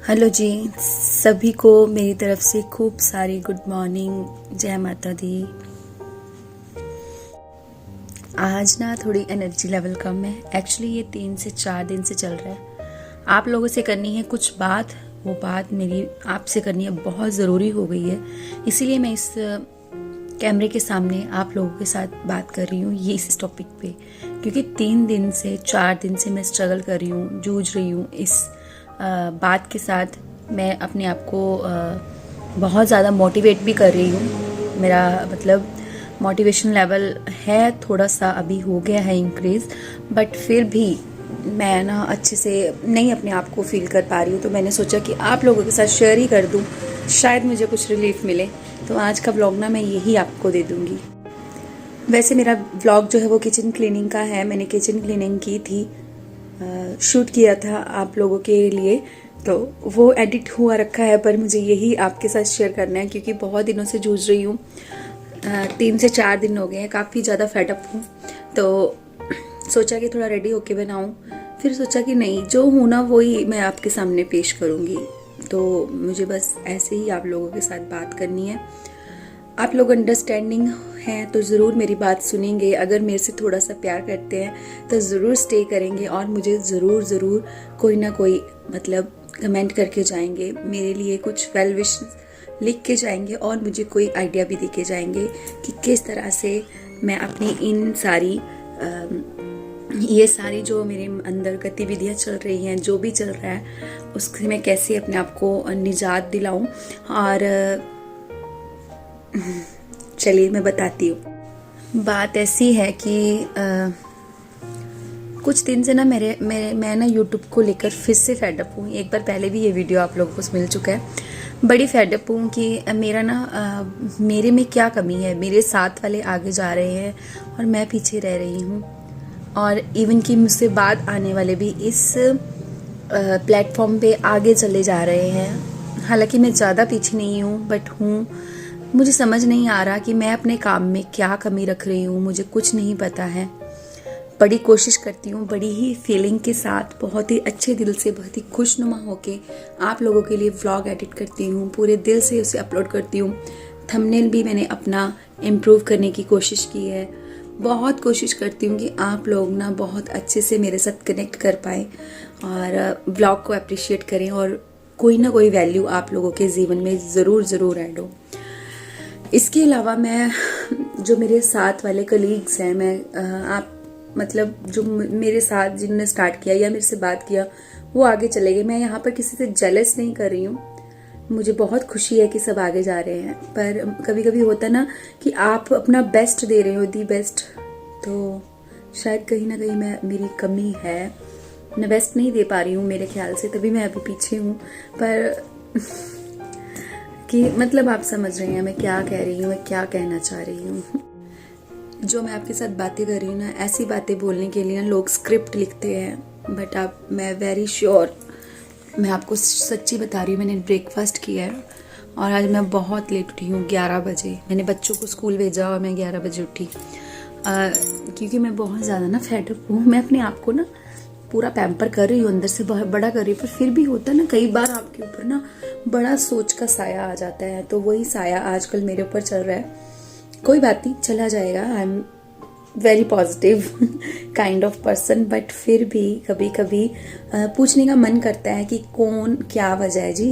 Hello जी, सभी को मेरी तरफ से खूब सारी गुड मॉर्निंग। जय माता दी। आज ना थोड़ी एनर्जी लेवल कम है। एक्चुअली ये 3 से 4 दिन से चल रहा है। आप लोगों से करनी है कुछ बात, वो बात मेरी आपसे करनी है बहुत ज़रूरी हो गई है। इसीलिए मैं इस कैमरे के सामने आप लोगों के साथ बात कर रही हूँ ये इस टॉपिक पे, क्योंकि 3 दिन से 4 दिन से मैं स्ट्रगल कर रही हूँ, जूझ रही हूँ इस बात के साथ। मैं अपने आप को बहुत ज़्यादा मोटिवेट भी कर रही हूँ। मेरा मतलब मोटिवेशन लेवल है थोड़ा सा अभी हो गया है इंक्रीज़, बट फिर भी मैं ना अच्छे से नहीं अपने आप को फील कर पा रही हूँ। तो मैंने सोचा कि आप लोगों के साथ शेयर ही कर दूँ, शायद मुझे कुछ रिलीफ मिले। तो आज का व्लॉग ना मैं यही आपको दे दूँगी। वैसे मेरा व्लॉग जो है वो किचन क्लीनिंग का है। मैंने किचन क्लीनिंग की थी, शूट किया था आप लोगों के लिए, तो वो एडिट हुआ रखा है, पर मुझे यही आपके साथ शेयर करना है क्योंकि बहुत दिनों से जूझ रही हूँ। 3 से 4 दिन हो गए हैं, काफ़ी ज़्यादा फेडअप हूँ। तो सोचा कि थोड़ा रेडी होके बनाऊँ, फिर सोचा कि नहीं, जो हूँ ना वही मैं आपके सामने पेश करूँगी। तो मुझे बस ऐसे ही आप लोगों के साथ बात करनी है। आप लोग अंडरस्टैंडिंग हैं तो ज़रूर मेरी बात सुनेंगे। अगर मेरे से थोड़ा सा प्यार करते हैं तो ज़रूर स्टे करेंगे और मुझे ज़रूर कोई ना कोई मतलब कमेंट करके जाएंगे, मेरे लिए कुछ वेल विश लिख के जाएंगे और मुझे कोई आइडिया भी दे के जाएंगे कि किस तरह से मैं अपनी इन सारी ये सारी जो मेरे अंदर गतिविधियाँ चल रही हैं, जो भी चल रहा है, उससे मैं कैसे अपने आप को निजात दिलाऊं। और चलिए मैं बताती हूँ। बात ऐसी है कि कुछ दिन से ना मैं ना यूट्यूब को लेकर फिर से फेडअप हूँ। एक बार पहले भी ये वीडियो आप लोगों को मिल चुका है। बड़ी फेडअप हूँ कि मेरा ना मेरे में क्या कमी है। मेरे साथ वाले आगे जा रहे हैं और मैं पीछे रह रही हूँ, और इवन कि मुझसे बाद आने वाले भी इस प्लेटफॉर्म पे आगे चले जा रहे हैं। हालांकि मैं ज़्यादा पीछे नहीं हूँ, बट हूँ। मुझे समझ नहीं आ रहा कि मैं अपने काम में क्या कमी रख रही हूँ, मुझे कुछ नहीं पता है। बड़ी कोशिश करती हूँ, बड़ी ही फीलिंग के साथ, बहुत ही अच्छे दिल से, बहुत ही खुशनुमा होके आप लोगों के लिए व्लॉग एडिट करती हूँ, पूरे दिल से उसे अपलोड करती हूँ। थंबनेल भी मैंने अपना इम्प्रूव करने की कोशिश की है। बहुत कोशिश करती हूँ कि आप लोग ना बहुत अच्छे से मेरे साथ कनेक्ट कर पाए और व्लॉग को अप्रिशिएट करें और कोई ना कोई वैल्यू आप लोगों के जीवन में ज़रूर ऐड हो। इसके अलावा मैं जो मेरे साथ वाले कलीग्स हैं, मैं आप मतलब जो मेरे साथ जिन्होंने स्टार्ट किया या मेरे से बात किया वो आगे चले गए। मैं यहाँ पर किसी से जेलस नहीं कर रही हूँ। मुझे बहुत खुशी है कि सब आगे जा रहे हैं, पर कभी कभी होता ना कि आप अपना बेस्ट दे रहे हो, दी बेस्ट, तो शायद कहीं ना कहीं मेरी कमी है। मैं बेस्ट नहीं दे पा रही हूँ मेरे ख्याल से, तभी मैं अभी पीछे हूँ। पर कि मतलब आप समझ रहे हैं मैं क्या कह रही हूँ, मैं क्या कहना चाह रही हूँ। जो मैं आपके साथ बातें कर रही हूँ ना, ऐसी बातें बोलने के लिए ना लोग स्क्रिप्ट लिखते हैं, बट मैं वेरी श्योर, मैं आपको सच्ची बता रही हूँ, मैंने ब्रेकफास्ट किया है और आज मैं बहुत लेट उठी हूँ। 11 बजे मैंने बच्चों को स्कूल भेजा और मैं 11 बजे उठी, क्योंकि मैं बहुत ज़्यादा ना फेडअप हूँ। मैं अपने आप को ना पूरा पैम्पर कर रही हूँ, अंदर से बहुत बड़ा कर रही हूँ, पर फिर भी होता है ना कई बार आपके ऊपर ना बड़ा सोच का साया आ जाता है। तो वही साया आजकल मेरे ऊपर चल रहा है। कोई बात नहीं, चला जाएगा। I am very positive kind of person, but फिर भी कभी कभी पूछने का मन करता है कि कौन क्या वजह है जी।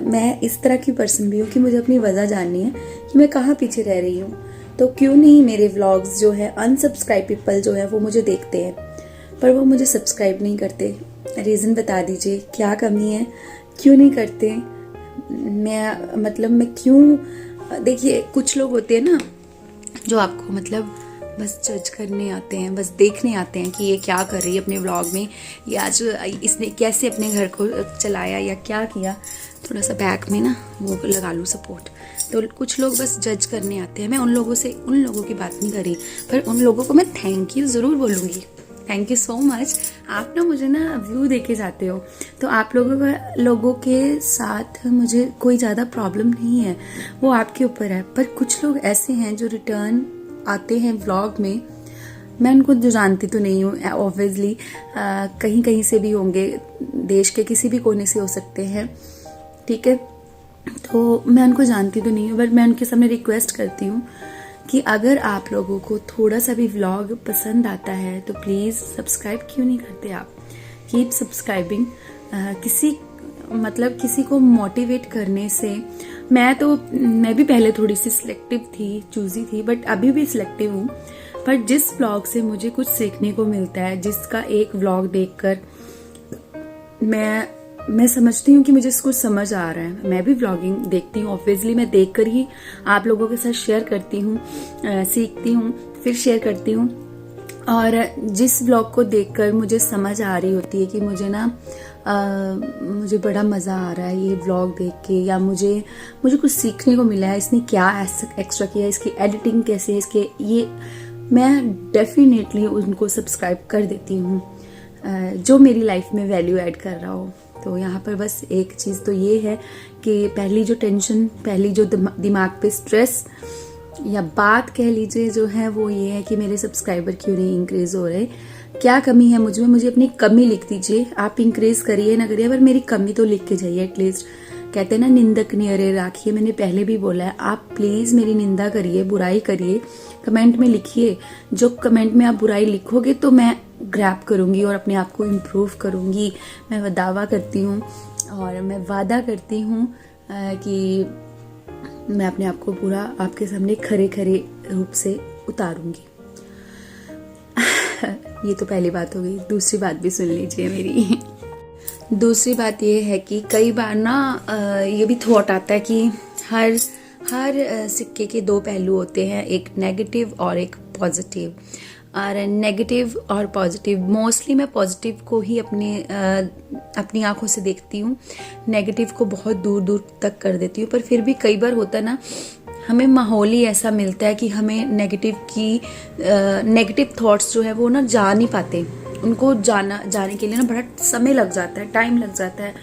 मैं इस तरह की पर्सन भी हूँ कि मुझे अपनी वजह जाननी है कि मैं कहाँ पीछे रह रही हूँ। तो क्यों नहीं मेरे व्लॉग्स जो है, अनसब्सक्राइब पीपल जो है वो मुझे देखते हैं, पर वो मुझे सब्सक्राइब नहीं करते। रीज़न बता दीजिए, क्या कमी है, क्यों नहीं करते? मैं क्यों? देखिए, कुछ लोग होते हैं ना जो आपको मतलब बस जज करने आते हैं, बस देखने आते हैं कि ये क्या कर रही है अपने व्लॉग में, या आज इसने कैसे अपने घर को चलाया या क्या किया। थोड़ा सा बैक में ना वो लगा लूँ सपोर्ट। तो कुछ लोग बस जज करने आते हैं। मैं उन लोगों की बात नहीं कर रही, पर उन लोगों को मैं थैंक यू ज़रूर बोलूँगी। Thank you so much. आप ना मुझे ना व्यू देके जाते हो, तो आप लोगों के साथ मुझे कोई ज़्यादा प्रॉब्लम नहीं है, वो आपके ऊपर है। पर कुछ लोग ऐसे हैं जो रिटर्न आते हैं व्लॉग में मैं उनको जो जानती तो नहीं हूँ, ऑब्वियसली कहीं कहीं से भी होंगे, देश के किसी भी कोने से हो सकते हैं, ठीक है। तो मैं उनको जानती तो नहीं हूँ, बट मैं उनके सामने रिक्वेस्ट करती हूँ कि अगर आप लोगों को थोड़ा सा भी व्लॉग पसंद आता है तो प्लीज़ सब्सक्राइब क्यों नहीं करते आप। Keep subscribing. किसी को मोटिवेट करने से मैं भी पहले थोड़ी सी सिलेक्टिव थी, चूजी थी, बट अभी भी सिलेक्टिव हूँ। पर जिस व्लॉग से मुझे कुछ सीखने को मिलता है, जिसका एक व्लॉग देखकर मैं समझती हूँ कि मुझे कुछ समझ आ रहा है, मैं भी व्लॉगिंग देखती हूँ। ऑब्वियसली मैं देखकर ही आप लोगों के साथ शेयर करती हूँ, सीखती हूँ, फिर शेयर करती हूँ। और जिस व्लॉग को देखकर मुझे समझ आ रही होती है कि मुझे बड़ा मज़ा आ रहा है ये व्लॉग देख के, या मुझे कुछ सीखने को मिला है, इसने क्या एक्स्ट्रा किया, इसकी एडिटिंग कैसे है, मैं डेफिनेटली उनको सब्सक्राइब कर देती हूँ, जो मेरी लाइफ में वैल्यू ऐड कर रहा हो। तो यहाँ पर बस एक चीज़ तो ये है कि पहली जो दिमाग पे स्ट्रेस या बात कह लीजिए जो है, वो ये है कि मेरे सब्सक्राइबर क्यों नहीं इंक्रीज हो रहे, क्या कमी है मुझे अपनी कमी लिख दीजिए। आप इंक्रीज करिए ना करिए, पर मेरी कमी तो लिख के जाइए एटलीस्ट। कहते हैं ना, निंदक नियरे राखिए, मैंने पहले भी बोला है, आप प्लीज़ मेरी निंदा करिए, बुराई करिए, कमेंट में लिखिए। जो कमेंट में आप बुराई लिखोगे तो मैं ग्रैब करूंगी और अपने आप को इम्प्रूव करूंगी। मैं दावा करती हूँ और मैं वादा करती हूँ कि मैं अपने आप को पूरा आपके सामने खरे खरे रूप से उतारूंगी। ये तो पहली बात हो गई। दूसरी बात भी सुन लीजिए मेरी। दूसरी बात ये है कि कई बार ना ये भी थॉट आता है कि हर सिक्के के दो पहलू होते हैं, एक नेगेटिव और एक पॉजिटिव। और नेगेटिव और पॉजिटिव, मोस्टली मैं पॉजिटिव को ही अपनी आंखों से देखती हूँ, नेगेटिव को बहुत दूर दूर तक कर देती हूँ। पर फिर भी कई बार होता है ना, हमें माहौल ही ऐसा मिलता है कि हमें नेगेटिव थॉट्स जो है वो ना जा नहीं पाते, उनको जाने के लिए ना बड़ा समय लग जाता है, टाइम लग जाता है।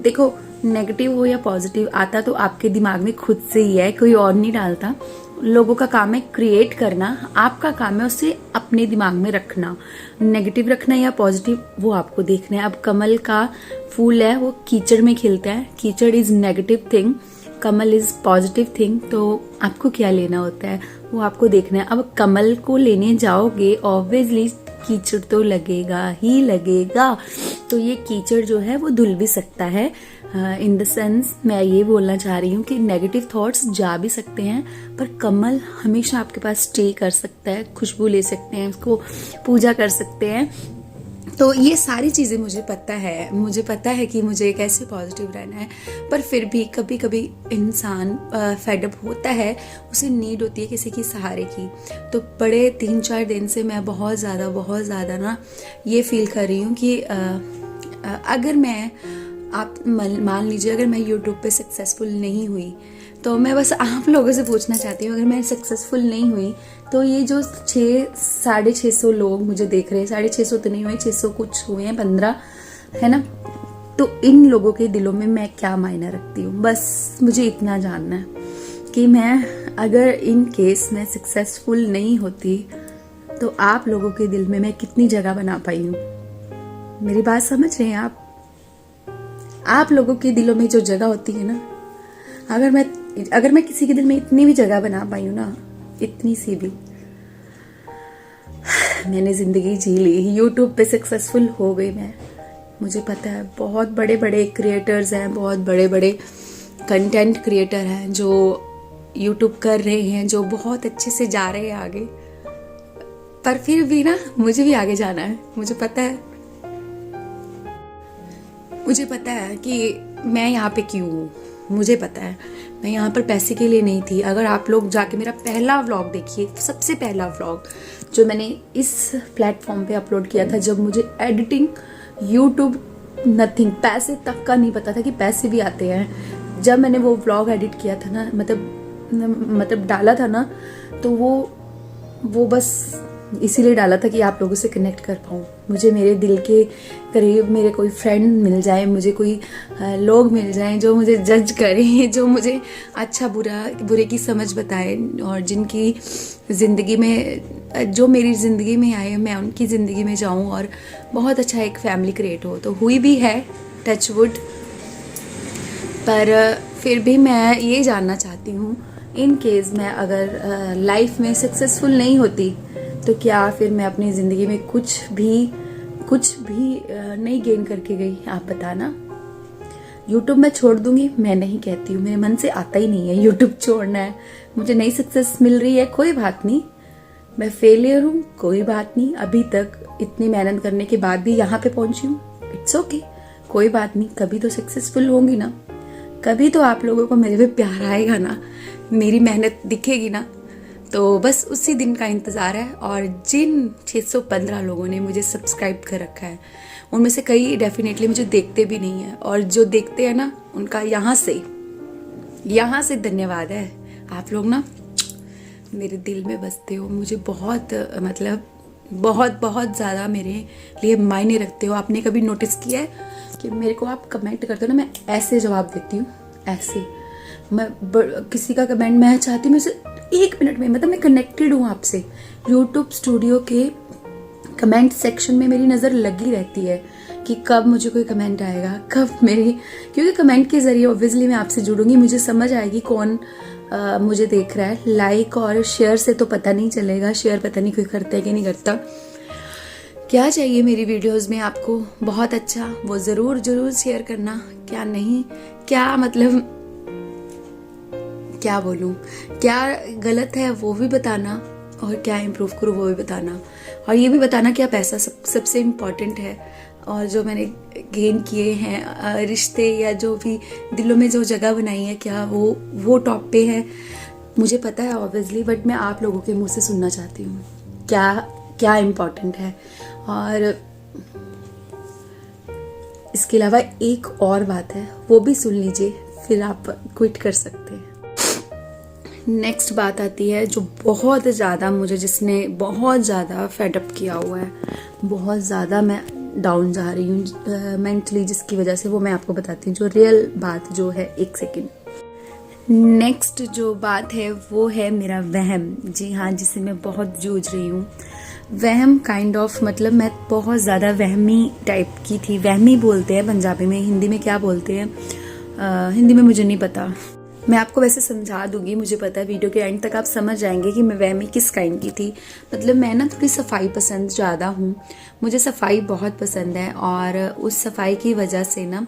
देखो, नेगेटिव हो या पॉजिटिव, आता तो आपके दिमाग में खुद से ही है, कोई और नहीं डालता। लोगों का काम है क्रिएट करना, आपका काम है उसे अपने दिमाग में रखना। नेगेटिव रखना या पॉजिटिव वो आपको देखना है। अब कमल का फूल है, वो कीचड़ में खिलता है, कीचड़ is negative thing, Kamal is positive thing. तो आपको क्या लेना होता है वो आपको देखना है। अब कमल को लेने जाओगे, ऑब्वियसली कीचड़ तो लगेगा ही लगेगा। तो ये कीचड़ जो है वो धुल भी सकता है। इन द सेंस मैं ये बोलना चाह रही हूँ कि नेगेटिव थॉट्स जा भी सकते हैं, पर कमल हमेशा आपके पास स्टे कर सकता है, खुशबू ले सकते हैं, उसको पूजा कर सकते हैं। तो ये सारी चीज़ें मुझे पता है कि मुझे कैसे पॉजिटिव रहना है। पर फिर भी कभी कभी इंसान फेडअप होता है, उसे नीड होती है किसी की सहारे की। तो बड़े 3-4 दिन से मैं बहुत ज़्यादा ना ये फील कर रही हूँ कि अगर आप मान लीजिए, अगर मैं यूट्यूब पे सक्सेसफुल नहीं हुई, तो मैं बस आप लोगों से पूछना चाहती हूँ, अगर मैं सक्सेसफुल नहीं हुई तो ये जो 600-650 लोग मुझे देख रहे हैं, 650 तो नहीं हुए, 600 कुछ हुए हैं, 15 है ना, तो इन लोगों के दिलों में मैं क्या मायना रखती हूँ। बस मुझे इतना जानना है कि मैं अगर इन केस में सक्सेसफुल नहीं होती तो आप लोगों के दिल में मैं कितनी जगह बना पाई हूँ। मेरी बात समझ रहे हैं आप लोगों के दिलों में जो जगह होती है ना, अगर मैं किसी के दिल में इतनी भी जगह बना पाई हूँ ना, इतनी सी भी, मैंने जिंदगी जी ली। यूट्यूब पे सक्सेसफुल हो गई मैं। मुझे पता है बहुत बड़े बड़े क्रिएटर्स हैं, बहुत बड़े बड़े कंटेंट क्रिएटर हैं जो यूट्यूब कर रहे हैं, जो बहुत अच्छे से जा रहे हैं आगे। पर फिर भी ना मुझे भी आगे जाना है। मुझे पता है कि मैं यहाँ पे क्यों हूँ। मुझे पता है मैं यहाँ पर पैसे के लिए नहीं थी। अगर आप लोग जाके मेरा पहला व्लॉग देखिए, सबसे पहला व्लॉग जो मैंने इस प्लेटफॉर्म पे अपलोड किया था, जब मुझे एडिटिंग, यूट्यूब, नथिंग, पैसे तक का नहीं पता था कि पैसे भी आते हैं। जब मैंने वो व्लॉग एडिट किया था ना, मतलब डाला था ना, तो वो बस इसीलिए डाला था कि आप लोगों से कनेक्ट कर पाऊँ। मुझे मेरे दिल के करीब मेरे कोई फ्रेंड मिल जाए, मुझे कोई लोग मिल जाएं जो मुझे जज करें, जो मुझे अच्छा बुरे की समझ बताएं, और जिनकी ज़िंदगी में जो मेरी ज़िंदगी में आए मैं उनकी ज़िंदगी में जाऊं और बहुत अच्छा एक फैमिली क्रिएट हो, तो हुई भी है, टच वुड। पर फिर भी मैं ये जानना चाहती हूँ, इन केस मैं अगर लाइफ में सक्सेसफुल नहीं होती तो क्या फिर मैं अपनी ज़िंदगी में कुछ भी नहीं गेन करके गई? आप बताना। यूट्यूब मैं छोड़ दूंगी, मैं नहीं कहती हूँ, मेरे मन से आता ही नहीं है यूट्यूब छोड़ना है। मुझे नई सक्सेस मिल रही है, कोई बात नहीं। मैं फेलियर हूँ, कोई बात नहीं। अभी तक इतनी मेहनत करने के बाद भी यहाँ पे पहुंची हूँ, इट्स ओके, कोई बात नहीं। कभी तो सक्सेसफुल होंगी ना, कभी तो आप लोगों को मेरे पे प्यार आएगा ना, मेरी मेहनत दिखेगी ना। तो बस उसी दिन का इंतज़ार है। और जिन 615 लोगों ने मुझे सब्सक्राइब कर रखा है उनमें से कई डेफिनेटली मुझे देखते भी नहीं है, और जो देखते हैं ना उनका यहाँ से धन्यवाद है। आप लोग ना मेरे दिल में बसते हो, मुझे बहुत मतलब बहुत ज़्यादा मेरे लिए मायने रखते हो। आपने कभी नोटिस किया है कि मेरे को आप कमेंट करते हो ना, मैं ऐसे जवाब देती हूँ, ऐसे। मैं किसी का कमेंट मैं चाहती हूँ उसे 1 मिनट में, मतलब मैं कनेक्टेड हूँ आपसे। यूट्यूब स्टूडियो के कमेंट सेक्शन में मेरी नज़र लगी रहती है कि कब मुझे कोई कमेंट आएगा, कब मेरी, क्योंकि कमेंट के ज़रिए ऑब्वियसली मैं आपसे जुड़ूंगी, मुझे समझ आएगी कौन मुझे देख रहा है। लाइक और शेयर से तो पता नहीं चलेगा, शेयर पता नहीं कोई करता है कि नहीं करता। क्या चाहिए मेरी वीडियोस में आपको? बहुत अच्छा, वो ज़रूर शेयर करना। क्या नहीं, क्या मतलब, क्या बोलूँ, क्या गलत है वो भी बताना, और क्या इम्प्रूव करूँ वो भी बताना, और ये भी बताना क्या पैसा सबसे इम्पॉर्टेंट है। और जो मैंने गेन किए हैं रिश्ते, या जो भी दिलों में जो जगह बनाई है, क्या वो टॉप पे है, मुझे पता है ऑब्वियसली, बट मैं आप लोगों के मुंह से सुनना चाहती हूँ क्या इम्पॉर्टेंट है। और इसके अलावा एक और बात है, वो भी सुन लीजिए, फिर आप क्विट कर सकते हैं। नेक्स्ट बात आती है जो बहुत ज़्यादा मुझे, जिसने बहुत ज़्यादा फेडअप किया हुआ है, बहुत ज़्यादा मैं डाउन जा रही हूँ मेंटली, जिसकी वजह से वो मैं आपको बताती हूँ, जो रियल बात जो है। 1 सेकेंड। नेक्स्ट जो बात है वो है मेरा वहम। जी हाँ, जिससे मैं बहुत जूझ रही हूँ। वहम काइंड ऑफ, मतलब मैं बहुत ज़्यादा वहमी टाइप की थी। वहमी बोलते हैं पंजाबी में, हिंदी में क्या बोलते हैं हिंदी में मुझे नहीं पता, मैं आपको वैसे समझा दूंगी, मुझे पता है। वीडियो के एंड तक आप समझ जाएंगे कि मैं वहमी किस काइंड की थी। मतलब मैं ना थोड़ी सफाई पसंद ज़्यादा हूँ, मुझे सफाई बहुत पसंद है, और उस सफाई की वजह से ना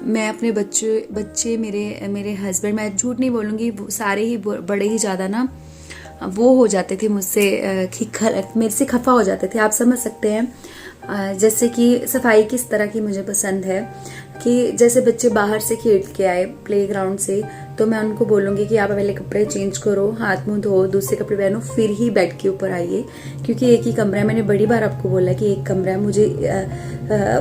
मैं अपने बच्चे मेरे हस्बैंड, मैं झूठ नहीं बोलूँगी, सारे ही बड़े ही ज़्यादा ना वो हो जाते थे मुझसे, मेरे से खफा हो जाते थे। आप समझ सकते हैं जैसे कि सफाई किस तरह की मुझे पसंद है, कि जैसे बच्चे बाहर से खेल के आए प्लेग्राउंड से, तो मैं उनको बोलूँगी कि आप पहले कपड़े चेंज करो, हाथ मुंह धो, दूसरे कपड़े पहनो, फिर ही बेड के ऊपर आइए, क्योंकि एक ही कमरा है। मैंने बड़ी बार आपको बोला कि एक कमरा है। मुझे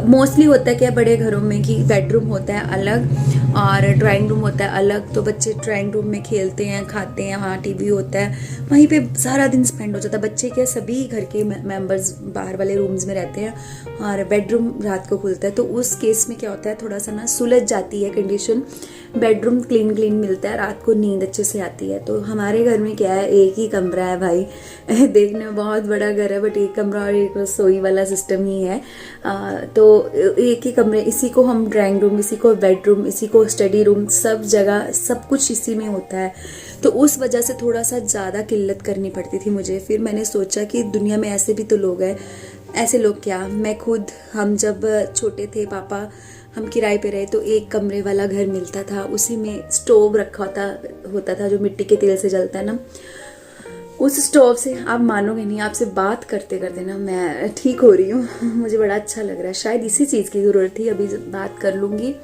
मोस्टली होता है क्या बड़े घरों में कि बेडरूम होता है अलग और ड्राइंग रूम होता है अलग, तो बच्चे ड्राइंग रूम में खेलते हैं, खाते हैं, वहाँ टीवी होता है, वहीं पे सारा दिन स्पेंड हो जाता है। बच्चे क्या, सभी घर के मेंबर्स बाहर वाले रूम्स में रहते हैं और बेडरूम रात को खुलता है, तो उस केस में क्या होता है, थोड़ा सा ना सुलझ जाती है कंडीशन, बेडरूम क्लीन मिलता है, रात को नींद अच्छे से आती है। तो हमारे घर में क्या है, एक ही कमरा है भाई, देखने में बहुत बड़ा घर है, बट एक कमरा और एक रसोई वाला सिस्टम ही है। तो एक ही कमरे, इसी को हम ड्राइंग रूम, इसी को बेडरूम, इसी को स्टडी रूम, सब जगह सब कुछ इसी में होता है। तो उस वजह से थोड़ा सा ज़्यादा किल्लत करनी पड़ती थी मुझे। फिर मैंने सोचा कि दुनिया में ऐसे भी तो लोग हैं, ऐसे लोग क्या, मैं खुद, हम जब छोटे थे पापा, हम किराए पे रहे, तो एक कमरे वाला घर मिलता था, उसी में स्टोव रखा होता था जो मिट्टी के तेल से जलता है ना, उस स्टोव से, आप मानोगे नहीं, आपसे बात करते करते ना मैं ठीक हो रही हूँ। मुझे बड़ा अच्छा लग रहा है, शायद इसी चीज़ की ज़रूरत थी। अभी बात कर लूँगी,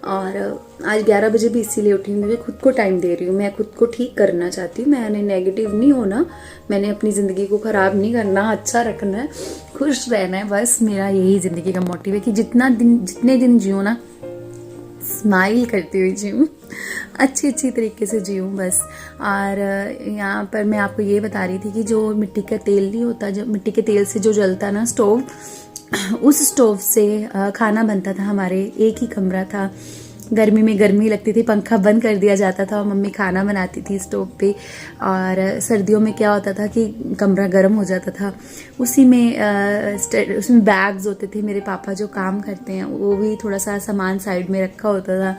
और आज 11 बजे भी इसीलिए उठी हूँ, मुझे खुद को टाइम दे रही हूँ, मैं खुद को ठीक करना चाहती हूँ। मैंने नेगेटिव नहीं होना, मैंने अपनी ज़िंदगी को ख़राब नहीं करना, अच्छा रखना है, खुश रहना है, बस मेरा यही ज़िंदगी का मोटिव है कि जितने दिन जियो ना, स्माइल करती हुई जीऊँ, अच्छी तरीके से जीऊँ बस। और यहाँ पर मैं आपको ये बता रही थी कि जो मिट्टी का तेल नहीं होता, जो मिट्टी के तेल से जो जलता ना स्टोव, उस स्टोव से खाना बनता था हमारे, एक ही कमरा था, गर्मी में गर्मी लगती थी, पंखा बंद कर दिया जाता था और मम्मी खाना बनाती थी स्टोव पे। और सर्दियों में क्या होता था कि कमरा गर्म हो जाता था, उसी में उसमें बैग्स होते थे। मेरे पापा जो काम करते हैं वो भी थोड़ा सा सामान साइड में रखा होता था।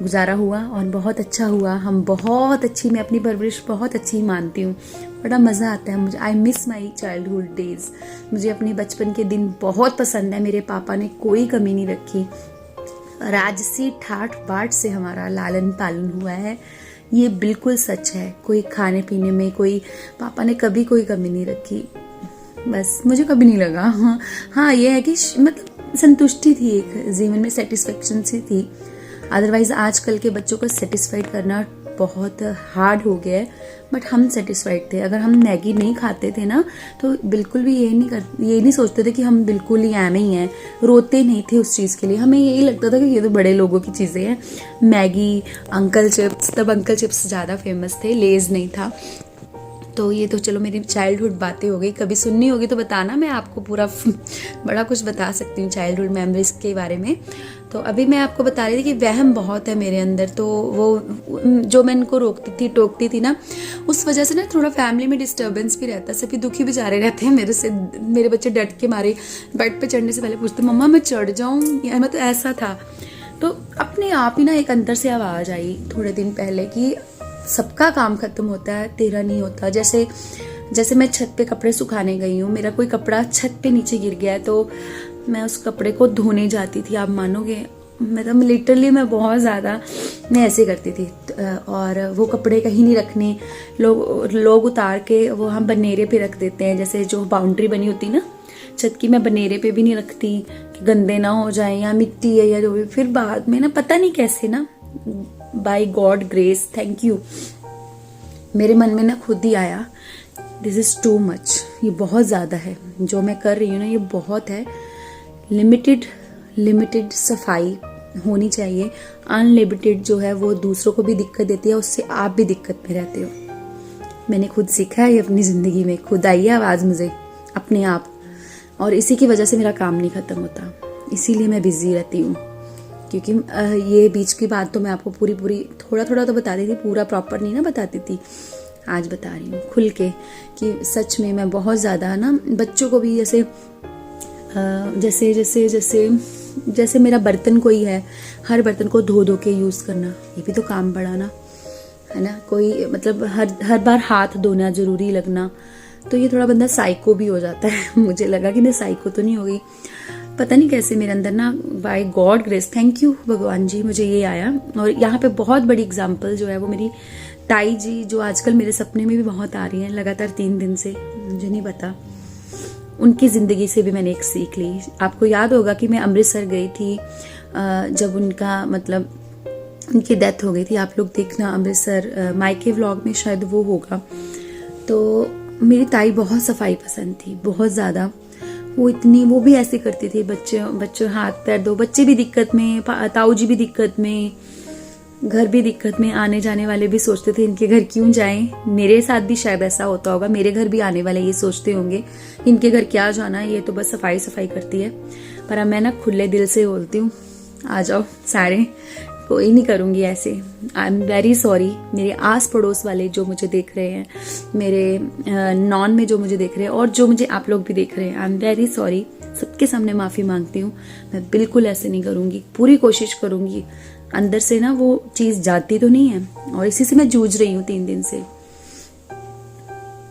गुजारा हुआ और बहुत अच्छा हुआ। हम बहुत अच्छी, मैं अपनी परवरिश बहुत अच्छी मानती हूँ। बड़ा मज़ा आता है मुझे। I miss my childhood days. मुझे अपने बचपन के दिन बहुत पसंद है। मेरे पापा ने कोई कमी नहीं रखी। राजसी ठाठ बाट से हमारा लालन पालन हुआ है, ये बिल्कुल सच है। कोई खाने पीने में कोई, पापा ने कभी कोई कमी नहीं रखी। बस मुझे कभी नहीं लगा। हाँ ये है कि मतलब संतुष्टि थी, एक जीवन में सेटिस्फेक्शन सी थी। अदरवाइज आजकल के बच्चों को सेटिस्फाइड करना बहुत हार्ड हो गया है, बट हम सेटिस्फाइड थे। अगर हम मैगी नहीं खाते थे ना तो बिल्कुल भी ये नहीं सोचते थे कि हम बिल्कुल ही ऐमे ही हैं, रोते नहीं थे उस चीज़ के लिए। हमें यही लगता था कि ये तो बड़े लोगों की चीज़ें हैं। मैगी, अंकल चिप्स, तब अंकल चिप्स ज़्यादा फेमस थे, लेज़ नहीं था। तो ये तो चलो मेरी चाइल्डहुड बातें हो गई। कभी सुननी होगी तो बताना, मैं आपको पूरा बड़ा कुछ बता सकती हूँ चाइल्डहुड मेमोरीज के बारे में। तो अभी मैं आपको बता रही थी कि वहम बहुत है मेरे अंदर। तो वो जो मैं इनको रोकती थी, टोकती थी ना, उस वजह से ना थोड़ा फैमिली में डिस्टर्बेंस भी रहता है। सभी दुखी बेचारे रहते हैं मेरे से। मेरे बच्चे डट के मारे बेड पे चढ़ने से पहले पूछते, मम्मा मैं चढ़ जाऊँ या मैं, तो ऐसा था। तो अपने आप ही ना एक अंदर से आवाज़ आई थोड़े दिन पहले कि सबका काम खत्म होता है, तेरा नहीं होता। जैसे मैं छत पे कपड़े सुखाने गई हूँ, मेरा कोई कपड़ा छत पे नीचे गिर गया है, तो मैं उस कपड़े को धोने जाती थी। आप मानोगे, मतलब लिटरली मैं बहुत ज़्यादा मैं ऐसे करती थी। और वो कपड़े कहीं नहीं रखने, लोग उतार के वो हम बनेरे पे रख देते हैं। जैसे जो बाउंड्री बनी होती ना छत की, मैं बनेरे पे भी नहीं रखती कि गंदे ना हो जाए, या मिट्टी है या जो भी। फिर बाद में ना पता नहीं कैसे ना, by God grace, thank you, मेरे मन में ना खुद ही आया, दिस इज टू मच, ये बहुत ज़्यादा है जो मैं कर रही हूँ ना, ये बहुत है। लिमिटेड सफाई होनी चाहिए। अनलिमिटेड जो है वो दूसरों को भी दिक्कत देती है, उससे आप भी दिक्कत में रहते हो। मैंने खुद सीखा है ये अपनी ज़िंदगी में, खुद आई है आवाज़ मुझे अपने आप। और इसी की वजह से मेरा काम नहीं ख़त्म होता, इसीलिए मैं बिज़ी रहती हूँ। क्योंकि ये बीच की बात तो मैं आपको पूरी थोड़ा थोड़ा तो बताती थी, पूरा प्रॉपर नहीं ना बताती थी। आज बता रही हूँ खुल के कि सच में मैं बहुत ज़्यादा ना बच्चों को भी जैसे मेरा बर्तन कोई है, हर बर्तन को धो के यूज़ करना, ये भी तो काम पड़ा ना, है ना। कोई मतलब हर बार हाथ धोना ज़रूरी लगना, तो ये थोड़ा बंदा साइको भी हो जाता है। मुझे लगा कि मैं साइको तो नहीं हो गई, पता नहीं कैसे मेरे अंदर ना, by God grace, thank you भगवान जी, मुझे ये आया। और यहाँ पे बहुत बड़ी एग्जाम्पल जो है वो मेरी ताई जी, जो आजकल मेरे सपने में भी बहुत आ रही हैं लगातार 3 दिन से, मुझे नहीं पता, उनकी ज़िंदगी से भी मैंने एक सीख ली। आपको याद होगा कि मैं अमृतसर गई थी जब उनका मतलब उनकी डेथ हो गई थी। आप लोग देखना अमृतसर मायके व्लॉग में शायद वो होगा। तो मेरी ताई बहुत सफाई पसंद थी, बहुत ज़्यादा। वो भी ऐसे करती थी, बच्चे हाथ पैर दो, बच्चे भी दिक्कत में, ताऊ जी भी दिक्कत में, घर भी दिक्कत में, आने जाने वाले भी सोचते थे इनके घर क्यों जाएं। मेरे साथ भी शायद ऐसा होता होगा, मेरे घर भी आने वाले ये सोचते होंगे इनके घर क्या जाना, ये तो बस सफाई करती है। पर अब मैं ना खुले दिल से बोलती हूँ, आ जाओ सारे, कोई नहीं करूँगी ऐसे। I am very sorry. मेरे आस पड़ोस वाले जो मुझे देख रहे हैं, मेरे नॉन में जो मुझे देख रहे हैं, और जो मुझे आप लोग भी देख रहे हैं, आई एम वेरी सॉरी। सबके सामने माफ़ी मांगती हूँ। मैं बिल्कुल ऐसे नहीं करूँगी, पूरी कोशिश करूँगी। अंदर से ना वो चीज़ जाती तो नहीं है, और इसी से मैं जूझ रही हूँ 3 दिन से,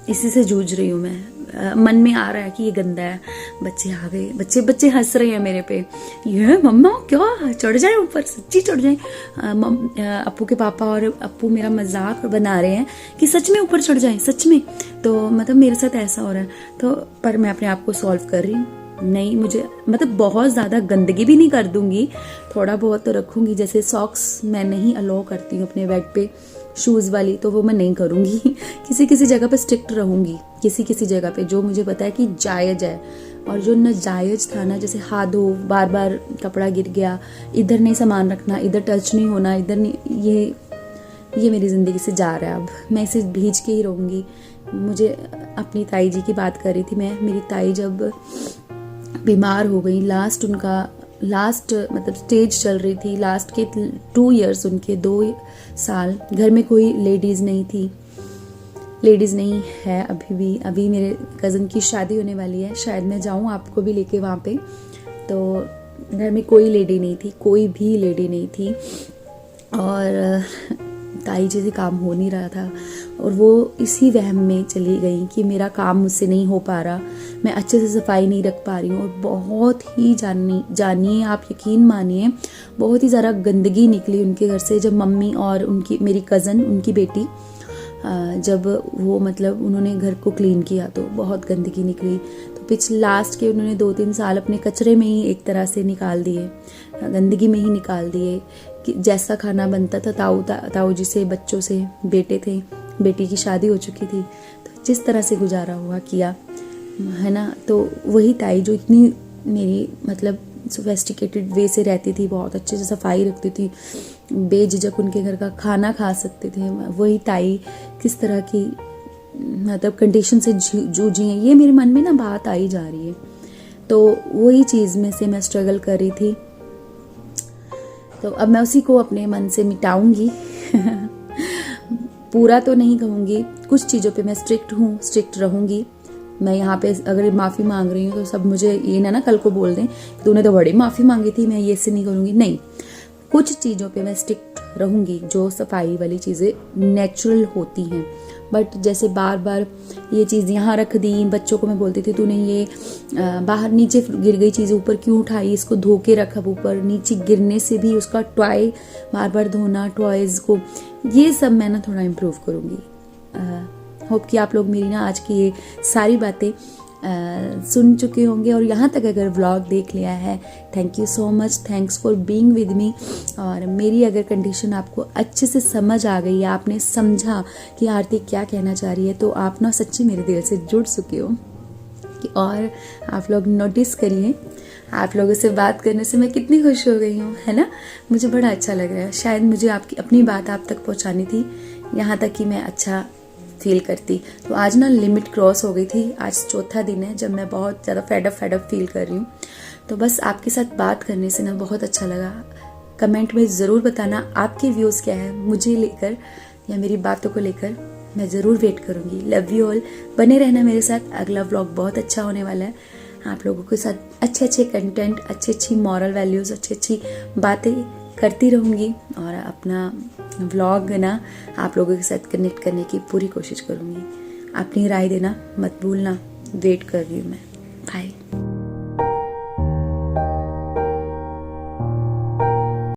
इसी से जूझ रही हूँ मैं। मन में आ रहा है कि ये गंदा है। बच्चे आ गए, बच्चे हंस रहे हैं मेरे पे, ये मम्मा क्या चढ़ जाए ऊपर, सच्ची चढ़ जाए। अप्पू के पापा और अप्पू मेरा मजाक बना रहे हैं कि सच में ऊपर चढ़ जाए, सच में। तो मतलब मेरे साथ ऐसा हो रहा है, तो पर मैं अपने आप को सॉल्व कर रही हूँ। नहीं, मुझे मतलब बहुत ज़्यादा गंदगी भी नहीं कर दूंगी, थोड़ा बहुत तो रखूंगी। जैसे सॉक्स मैं नहीं अलाउ करती हूँ अपने बेड पे, शूज़ वाली, तो वो मैं नहीं करूँगी। किसी जगह पे स्ट्रिक्ट रहूँगी, किसी जगह पे जो मुझे पता है कि जायज़ है। और जो नाजायज़ था ना, जैसे हाथ धो, बार बार कपड़ा गिर गया, इधर नहीं सामान रखना, इधर टच नहीं होना, इधर नहीं, ये मेरी ज़िंदगी से जा रहा है। अब मैं इसे भीज के ही रहूँगी। मुझे अपनी ताई जी की बात कर रही थी मैं। मेरी ताई जब बीमार हो गई, लास्ट उनका लास्ट मतलब स्टेज चल रही थी, लास्ट के 2 इयर्स, उनके 2 साल घर में कोई लेडीज़ नहीं थी, लेडीज़ नहीं है अभी भी। अभी मेरे कज़न की शादी होने वाली है, शायद मैं जाऊँ आपको भी लेके वहाँ पे। तो घर में कोई लेडी नहीं थी, कोई भी लेडी नहीं थी, और ताई जी से काम हो नहीं रहा था, और वो इसी वहम में चली गई कि मेरा काम मुझसे नहीं हो पा रहा, मैं अच्छे से सफाई नहीं रख पा रही हूँ। और बहुत ही जानिए आप यकीन मानिए, बहुत ही ज़्यादा गंदगी निकली उनके घर से। जब मम्मी और उनकी मेरी कज़न, उनकी बेटी, जब वो मतलब उन्होंने घर को क्लीन किया तो बहुत गंदगी निकली। तो पिछले लास्ट के उन्होंने 2-3 साल अपने कचरे में ही एक तरह से निकाल दिए, गंदगी में ही निकाल दिए। कि जैसा खाना बनता था ताऊ जी से, बच्चों से, बेटे थे, बेटी की शादी हो चुकी थी, तो जिस तरह से गुजारा हुआ किया है ना। तो वही ताई जो इतनी मेरी मतलब सोफेस्टिकेटेड वे से रहती थी, बहुत अच्छे से सफाई रखती थी, बेझिझक उनके घर का खाना खा सकते थे, वही ताई किस तरह की मतलब कंडीशन से जूझी है, ये मेरे मन में ना बात आई जा रही है। तो वही चीज़ में से मैं स्ट्रगल कर रही थी। तो अब मैं उसी को अपने मन से मिटाऊंगी पूरा तो नहीं कहूँगी, कुछ चीज़ों पे मैं स्ट्रिक्ट हूँ, स्ट्रिक्ट रहूँगी। मैं यहाँ पे अगर माफ़ी मांग रही हूँ तो सब मुझे ये ना कल को बोल दें तूने तो बड़ी माफ़ी मांगी थी, मैं ये से नहीं करूँगी। नहीं, कुछ चीज़ों पे मैं स्ट्रिक्ट रहूँगी, जो सफाई वाली चीज़ें नेचुरल होती हैं। बट जैसे बार बार ये चीज़ यहाँ रख दी, बच्चों को मैं बोलती थी तूने ये बाहर नीचे गिर गई चीज़ ऊपर क्यों उठाई, इसको धो के रख, अब ऊपर नीचे गिरने से भी उसका टॉय बार बार धोना, टॉयज़ को, ये सब मैं ना थोड़ा इम्प्रूव करूँगी। होप कि आप लोग मेरी ना आज की ये सारी बातें सुन चुके होंगे, और यहाँ तक अगर व्लॉग देख लिया है, thank you so much, thanks for being with me. और मेरी अगर कंडीशन आपको अच्छे से समझ आ गई, आपने समझा कि आरती क्या कहना चाह रही है, तो आप ना सच्ची मेरे दिल से जुड़ चुके हो। और आप लोग नोटिस करिए, आप लोगों से बात करने से मैं कितनी खुश हो गई हूँ, है ना। मुझे बड़ा अच्छा लग रहा है, शायद मुझे आपकी अपनी बात आप तक पहुँचानी थी, यहाँ तक कि मैं अच्छा फील करती। तो आज ना लिमिट क्रॉस हो गई थी, आज चौथा दिन है जब मैं बहुत ज़्यादा फेडअप फील कर रही हूँ। तो बस आपके साथ बात करने से ना बहुत अच्छा लगा। कमेंट में ज़रूर बताना आपके व्यूज़ क्या है मुझे लेकर या मेरी बातों को लेकर, मैं ज़रूर वेट करूँगी। लव यू ऑल, बने रहना मेरे साथ, अगला व्लॉग बहुत अच्छा होने वाला है। आप लोगों के साथ अच्छे कंटेंट, अच्छी मॉरल वैल्यूज़, अच्छी बातें करती रहूँगी, और अपना व्लॉग ना आप लोगों के साथ कनेक्ट करने की पूरी कोशिश करूँगी। अपनी राय देना मत भूलना, वेट कर रही हूँ मैं। बाय।